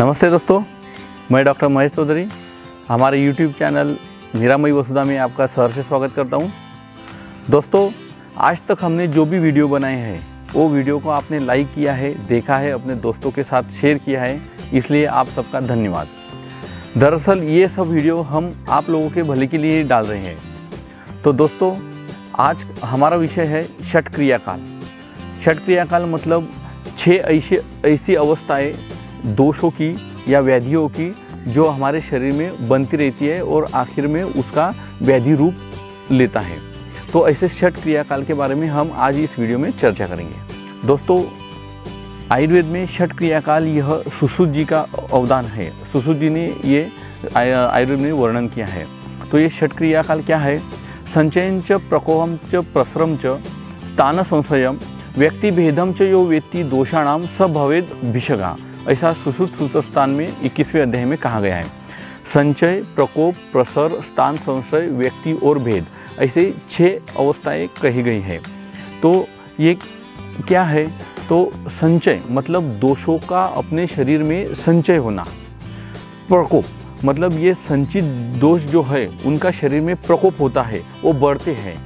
नमस्ते दोस्तों, मैं डॉक्टर महेश चौधरी हमारे YouTube चैनल निरामयी वसुधा में आपका सहर्ष से स्वागत करता हूं। दोस्तों, आज तक हमने जो भी वीडियो बनाए हैं वो वीडियो को आपने लाइक किया है, देखा है, अपने दोस्तों के साथ शेयर किया है, इसलिए आप सबका धन्यवाद। दरअसल ये सब वीडियो हम आप लोगों के भले के लिए डाल रहे हैं। तो दोस्तों, आज हमारा विषय है षट क्रियाकाल। षट क्रियाकाल मतलब 6 ऐसी अवस्थाएं दोषों की या व्याधियों की जो हमारे शरीर में बनती रहती है और आखिर में उसका व्याधि रूप लेता है। तो ऐसे षट क्रियाकाल के बारे में हम आज इस वीडियो में चर्चा करेंगे। दोस्तों, आयुर्वेद में षट क्रियाकाल यह सुश्रुत जी का अवदान है। सुश्रुत जी ने ये आयुर्वेद में वर्णन किया है। तो ये षट क्रियाकाल क्या है? संचयन च प्रकोपम च प्रसरम च स्थान संशयम व्यक्ति भेदम च यो वेत्ति दोषाणाम स भवेद भिषगा, ऐसा सुश्रुत सूत्रस्थान में 21वें अध्याय में कहा गया है। संचय, प्रकोप, प्रसर, स्थान संशय, व्यक्ति और भेद, ऐसे 6 अवस्थाएं कही गई है। तो ये क्या है? तो संचय मतलब दोषों का अपने शरीर में संचय होना। प्रकोप मतलब ये संचित दोष जो है उनका शरीर में प्रकोप होता है, वो बढ़ते हैं।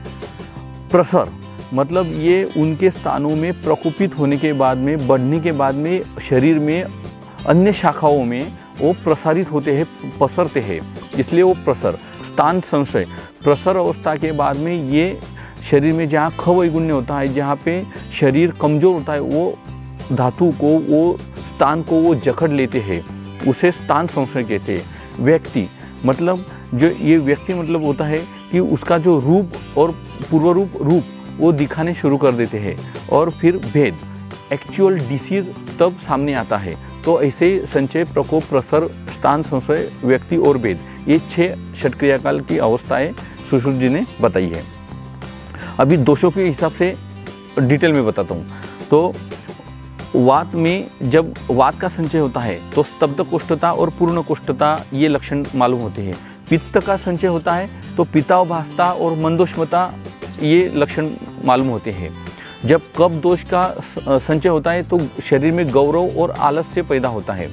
प्रसर मतलब ये उनके स्थानों में प्रकोपित होने के बाद में, बढ़ने के बाद में शरीर में अन्य शाखाओं में वो प्रसारित होते हैं, पसरते हैं, इसलिए वो प्रसर। स्थान संशय, प्रसर अवस्था के बाद में ये शरीर में जहाँ खवैगुण्य होता है, जहाँ पे शरीर कमज़ोर होता है, वो धातु को, वो स्थान को वो जकड़ लेते हैं, उसे स्थान संशय कहते हैं। व्यक्ति मतलब जो ये व्यक्ति मतलब होता है कि उसका जो रूप और पूर्व रूप वो दिखाने शुरू कर देते हैं। और फिर भेद, एक्चुअल डिसीज तब सामने आता है। तो ऐसे संचय, प्रकोप, प्रसर, स्थान संशय, व्यक्ति और भेद, ये 6 षट क्रियाकाल की अवस्थाएं सुश्रुत जी ने बताई है। अभी दोषों के हिसाब से डिटेल में बताता हूँ। तो वात में जब वात का संचय होता है तो स्तब्ध कोष्ठता और पूर्ण कोष्ठता ये लक्षण मालूम होते हैं। पित्त का संचय होता है तो पित्तावभासता और मंदोष्मता ये लक्षण मालूम होते हैं। जब कफ दोष का संचय होता है तो शरीर में गौरव और आलस्य पैदा होता है।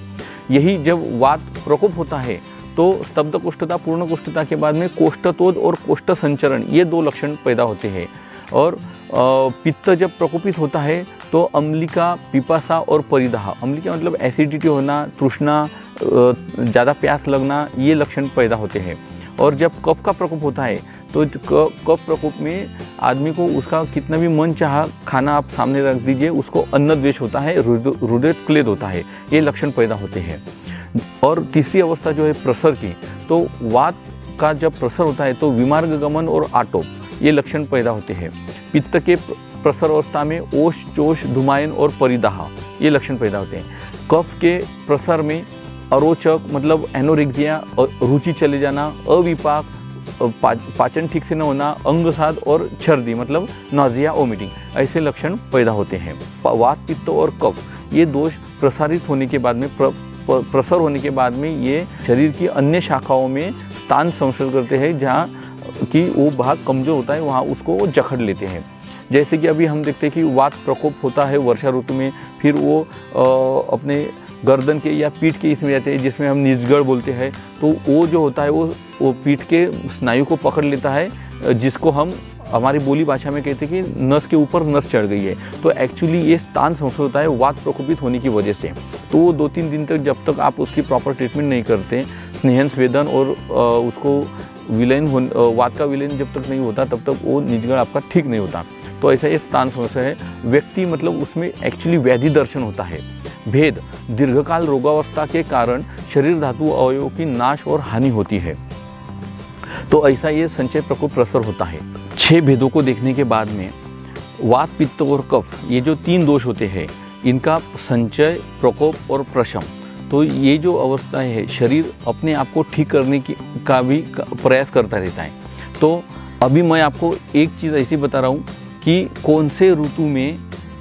यही जब वात प्रकोप होता है तो स्तब्ध कोष्ठता, पूर्ण कोष्ठता के बाद में कोष्ठतोद और कोष्ठ संचरण ये 2 लक्षण पैदा होते हैं। और पित्त जब प्रकोपित होता है तो अम्लिका, पिपासा और परिदाह, अम्लिका मतलब एसिडिटी होना, तृष्णा, ज़्यादा प्यास लगना, ये लक्षण पैदा होते हैं। और जब कफ का प्रकोप होता है तो कफ प्रकोप में आदमी को उसका कितना भी मन चाहा खाना आप सामने रख दीजिए, उसको अन्न द्वेष होता है, हृदय क्लेद होता है, ये लक्षण पैदा होते हैं। और तीसरी अवस्था जो है प्रसर की, तो वात का जब प्रसर होता है तो विमार्ग गमन और आटोप ये लक्षण पैदा होते हैं। पित्त के प्रसर अवस्था में ओष, चोष, धूमायन और परिदाह ये लक्षण पैदा होते हैं। कफ के प्रसर में अरोचक मतलब एनोरेक्सिया, रुचि चले जाना, अविपाक, पाचन ठीक से न होना, अंगसाद और छर्दी मतलब नौजिया, वोमिटिंग, ऐसे लक्षण पैदा होते हैं। वात, पित्त और कफ ये दोष प्रसारित होने के बाद में, प्रसर होने के बाद में ये शरीर की अन्य शाखाओं में स्थान संशय करते हैं, जहाँ कि वो भाग कमज़ोर होता है, वहाँ उसको वो जकड़ लेते हैं। जैसे कि अभी हम देखते हैं कि वात प्रकोप होता है वर्षा ऋतु में, फिर वो अपने गर्दन के या पीठ के इसमें जाते हैं, जिसमें हम निजगढ़ बोलते हैं। तो वो जो होता है वो पीठ के स्नायु को पकड़ लेता है, जिसको हम हमारी बोली भाषा में कहते हैं कि नस के ऊपर नस चढ़ गई है। तो एक्चुअली ये स्थान संशय होता है वात प्रकोपित होने की वजह से। तो वो 2-3 दिन तक जब तक आप उसकी प्रॉपर ट्रीटमेंट नहीं करते, स्नेहन स्वेदन और उसको विलयन वात का विलयन जब तक नहीं होता तब तक वो निजगढ़ आपका ठीक नहीं होता। तो ऐसा ये स्थान संशय है। व्यक्ति मतलब उसमें एक्चुअली व्याधि दर्शन होता है। भेद, दीर्घकाल रोगावस्था के कारण शरीर धातु अवयवों की नाश और हानि होती है। तो ऐसा ये संचय, प्रकोप, प्रसर होता है। 6 भेदों को देखने के बाद में वात, पित्त और कफ ये जो 3 दोष होते हैं, इनका संचय, प्रकोप और प्रशम, तो ये जो अवस्था है शरीर अपने आप को ठीक करने का भी प्रयास करता रहता है। तो अभी मैं आपको एक चीज़ ऐसी बता रहा हूँ कि कौन से ऋतु में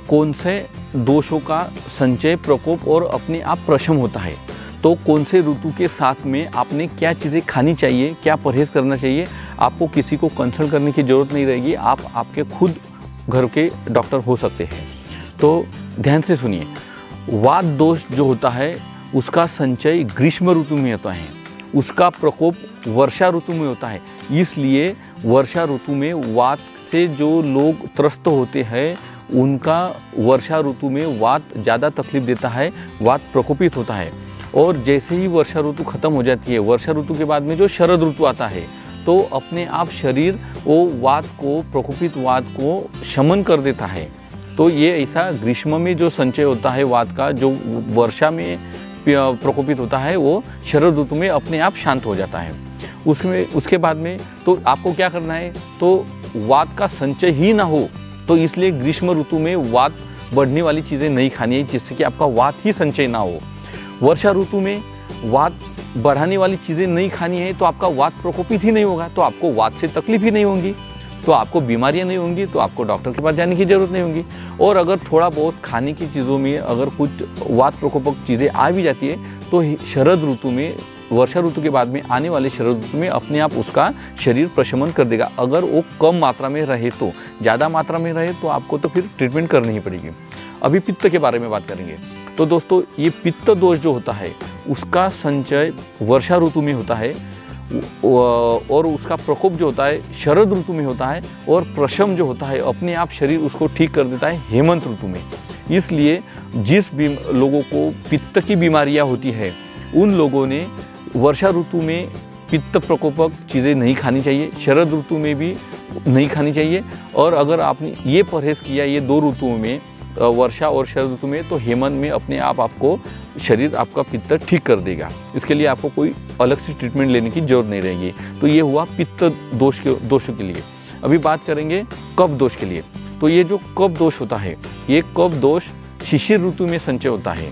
कौन से दोषों का संचय, प्रकोप और अपने आप प्रशम होता है। तो कौन से ऋतु के साथ में आपने क्या चीज़ें खानी चाहिए, क्या परहेज़ करना चाहिए, आपको किसी को कंसल्ट करने की ज़रूरत नहीं रहेगी, आप आपके खुद घर के डॉक्टर हो सकते हैं। तो ध्यान से सुनिए, वात दोष जो होता है उसका संचय ग्रीष्म ऋतु में होता है, उसका प्रकोप वर्षा ऋतु में होता है। इसलिए वर्षा ऋतु में वात से जो लोग त्रस्त होते हैं उनका वर्षा ऋतु में वात ज़्यादा तकलीफ देता है, वात प्रकोपित होता है। और जैसे ही वर्षा ऋतु खत्म हो जाती है, वर्षा ऋतु के बाद में जो शरद ऋतु आता है, तो अपने आप शरीर वो वात को, प्रकोपित वात को शमन कर देता है। तो ये ऐसा ग्रीष्म में जो संचय होता है वात का, जो वर्षा में प्रकोपित होता है, वो शरद ऋतु में अपने आप शांत हो जाता है। उसके बाद में तो आपको क्या करना है, तो वात का संचय ही ना हो, तो इसलिए ग्रीष्म ऋतु में वात बढ़ने वाली चीज़ें नहीं खानी है, जिससे कि आपका वात ही संचय ना हो। वर्षा ऋतु में वात बढ़ाने वाली चीज़ें नहीं खानी है, तो आपका वात प्रकोपित ही नहीं होगा, तो आपको वात से तकलीफ ही नहीं होगी, तो आपको बीमारियां नहीं होंगी, तो आपको डॉक्टर के पास जाने की ज़रूरत नहीं होगी। और अगर थोड़ा बहुत खाने की चीज़ों में अगर कुछ वात प्रकोपक चीज़ें आ भी जाती है, तो शरद ऋतु में, वर्षा ऋतु के बाद में आने वाले शरद ऋतु में अपने आप उसका शरीर प्रशमन कर देगा। अगर वो कम मात्रा में रहे, तो ज़्यादा मात्रा में रहे तो आपको तो फिर ट्रीटमेंट करनी ही पड़ेगी। अभी पित्त के बारे में बात करेंगे। तो दोस्तों, ये पित्त दोष जो होता है उसका संचय वर्षा ऋतु में होता है, और उसका प्रकोप जो होता है शरद ऋतु में होता है, और प्रशम जो होता है अपने आप शरीर उसको ठीक कर देता है हेमंत ऋतु में। इसलिए जिस भी लोगों को पित्त की बीमारियां होती है, उन लोगों ने वर्षा ऋतु में पित्त प्रकोपक चीज़ें नहीं खानी चाहिए, शरद ऋतु में भी नहीं खानी चाहिए। और अगर आपने ये परहेज़ किया ये दो ऋतुओं में, वर्षा और शरद ऋतु में, तो हेमंत में अपने आप आपको शरीर आपका पित्त ठीक कर देगा। इसके लिए आपको कोई अलग से ट्रीटमेंट लेने की जरूरत नहीं रहेगी। तो ये हुआ पित्त दोषों के लिए। अभी बात करेंगे कफ दोष के लिए। तो ये जो कफ दोष होता है, ये कफ दोष शिशिर ऋतु में संचय होता है,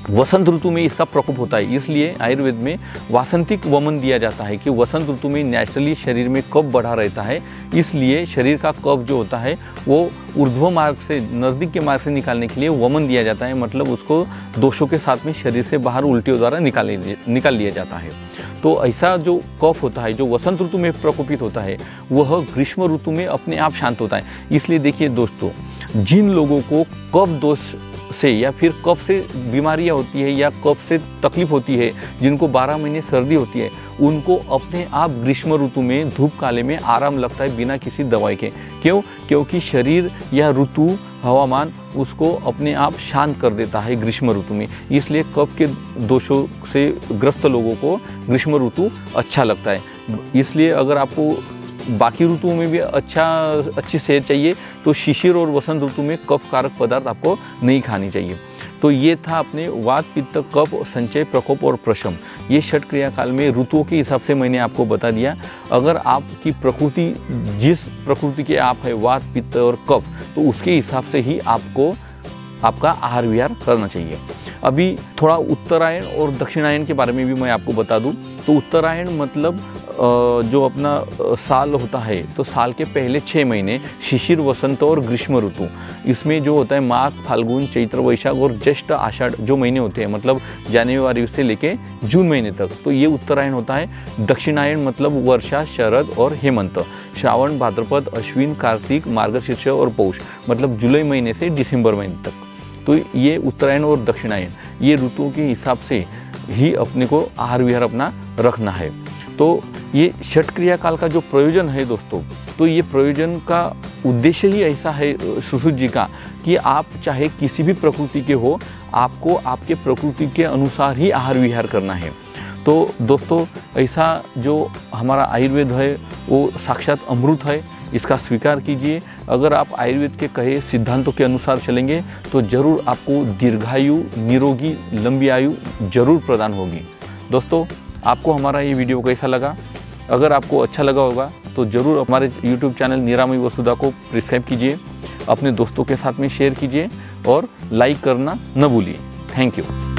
वसंत ऋतु में इसका प्रकोप होता है। इसलिए आयुर्वेद में वासंतिक वमन दिया जाता है कि वसंत ऋतु में नेचुरली शरीर में कफ बढ़ा रहता है, इसलिए शरीर का कफ जो होता है वो ऊर्ध्व मार्ग से, नज़दीक के मार्ग से निकालने के लिए वमन दिया जाता है। मतलब उसको दोषों के साथ में शरीर से बाहर उल्टियों द्वारा निकाल लिया जाता है। तो ऐसा जो कफ होता है, जो वसंत ऋतु में प्रकोपित होता है, वह ग्रीष्म ऋतु में अपने आप शांत होता है। इसलिए देखिए दोस्तों, जिन लोगों को कफ दोष से या फिर कफ से बीमारियां होती है या कफ से तकलीफ होती है, जिनको 12 महीने सर्दी होती है, उनको अपने आप ग्रीष्म ऋतु में धूप काले में आराम लगता है बिना किसी दवाई के। क्यों? क्योंकि शरीर या ऋतु, हवामान उसको अपने आप शांत कर देता है ग्रीष्म ऋतु में। इसलिए कफ के दोषों से ग्रस्त लोगों को ग्रीष्म ऋतु अच्छा लगता है। इसलिए अगर आपको बाकी ऋतुओं में भी अच्छी सेहत चाहिए, तो शिशिर और वसंत ऋतु में कफ कारक पदार्थ आपको नहीं खानी चाहिए। तो ये था अपने वात, पित्त, कफ, संचय, प्रकोप और प्रशम। ये षट क्रिया काल में ऋतुओं के हिसाब से मैंने आपको बता दिया। अगर आपकी प्रकृति, जिस प्रकृति के आप है, वात, पित्त और कफ, तो उसके हिसाब से ही आपको आपका आहार विहार करना चाहिए। अभी थोड़ा उत्तरायण और दक्षिणायन के बारे में भी मैं आपको बता दूं। तो उत्तरायण मतलब जो अपना साल होता है, तो साल के पहले 6 महीने शिशिर, वसंत और ग्रीष्म ऋतु, इसमें जो होता है माघ, फाल्गुन, चैत्र, वैशाख और ज्येष्ठ, आषाढ़ जो महीने होते हैं, मतलब जनवरी से लेके जून महीने तक, तो ये उत्तरायण होता है। दक्षिणायन मतलब वर्षा, शरद और हेमंत, श्रावण, भाद्रपद, अश्विन, कार्तिक, मार्गशीर्ष और पौष, मतलब जुलाई महीने से दिसंबर महीने तक। तो ये उत्तरायण और दक्षिणायन, ये ऋतुओं के हिसाब से ही अपने को आहार विहार अपना रखना है। तो ये षट क्रिया काल का जो प्रयोजन है दोस्तों, तो ये प्रयोजन का उद्देश्य ही ऐसा है सुश्रुत जी का, कि आप चाहे किसी भी प्रकृति के हो, आपको आपके प्रकृति के अनुसार ही आहार विहार करना है। तो दोस्तों, ऐसा जो हमारा आयुर्वेद है वो साक्षात अमृत है, इसका स्वीकार कीजिए। अगर आप आयुर्वेद के कहे सिद्धांतों के अनुसार चलेंगे तो जरूर आपको दीर्घायु, निरोगी, लंबी आयु जरूर प्रदान होगी। दोस्तों, आपको हमारा ये वीडियो कैसा लगा? अगर आपको अच्छा लगा होगा तो ज़रूर हमारे YouTube चैनल निरामयी वसुधा को सब्सक्राइब कीजिए, अपने दोस्तों के साथ में शेयर कीजिए और लाइक करना न भूलिए। Thank you.